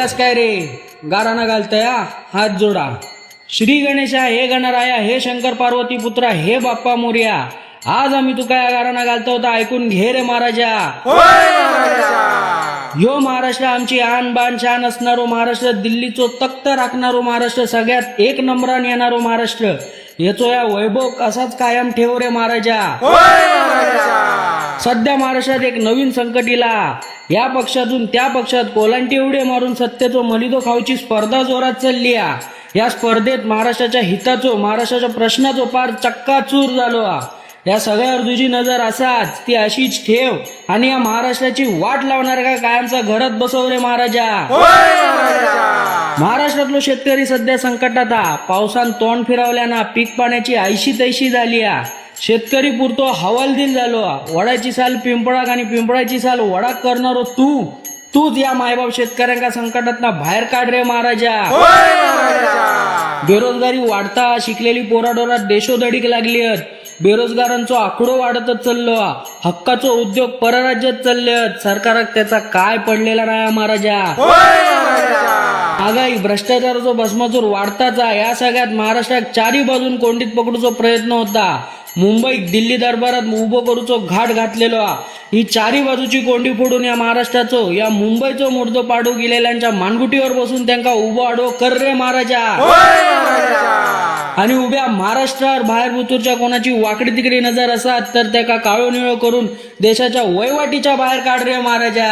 राहिलास काय रे? गाराणा घालतया हात जोडा. श्री गणेशा हे गणराया हे शंकर पार्वती पुत्रा हे बाप्पा मोर्या. आज आम्ही तू काय गाराणा घालतो होता ऐकून घे रे महाराजा. यो महाराष्ट्र आमची आन बान शान असणारो महाराष्ट्र, दिल्लीचो तख्त राखणारो महाराष्ट्र, सगळ्यात एक नंबरान येणारो महाराष्ट्र. याचो या वैभव असाच कायम ठेव रे महाराजा. सध्या महाराष्ट्रात एक नवीन संकट इला. या पक्षातून त्या पक्षात कोलांटी उडे मारून सत्तेचो मलिदो खाऊची स्पर्धा जोरात चालली. या स्पर्धेत महाराष्ट्राच्या हिताचो महाराष्ट्राच्या प्रश्नाचो पार चक्काचूर झालो. या सगळ्यावर तुझी नजर असाच ती अशीच ठेव आणि या महाराष्ट्राची वाट लावणार का कायमचा घरात बसव रे महाराजा. महाराष्ट्रातलो शेतकरी सध्या संकटात. पावसान तोंड फिरवल्याना पीक पाण्याची ऐशी तैशी झाली. शेतकरी पुरतो हवालदिल झालो. वडाची साल पिंपळाक आणि पिंपळाची साल वडाक करणारो तूच या मायबाप शेतकऱ्यांका संकटात बाहेर काढ रे महाराजा. बेरोजगारी वाढता, शिकलेली पोराडोरात देशोधडीक लागली. बेरोजगारांचो आकडो वाढतच चाललो. हक्काचो उद्योग परराज्यात चालले. सरकाराक त्याचा काय पडलेला नाही महाराजा. महागाई भ्रष्टाचाराचो भस्मासूर वाढताच. या सगळ्यात महाराष्ट्रात चारी बाजून कोंडीत पकडूचो प्रयत्न होता. मुंबईत दिल्ली दरबारात उभो करूचो घाट घातलेलो. ही चारी बाजूची कोंडी फोडून या महाराष्ट्राचो या मुंबईचो मुर्दो पाडू गेलेल्यांच्या मानगुटीवर बसून त्यांना उभो आडो कर रे महाराजा. आणि उभ्या महाराष्ट्रावर बाहेर बुतूरच्या कोणाची वाकडी तिकडी नजर असतात तर त्याका काळो निळो करून देशाच्या वयवाटीच्या बाहेर काढ रे महाराजा.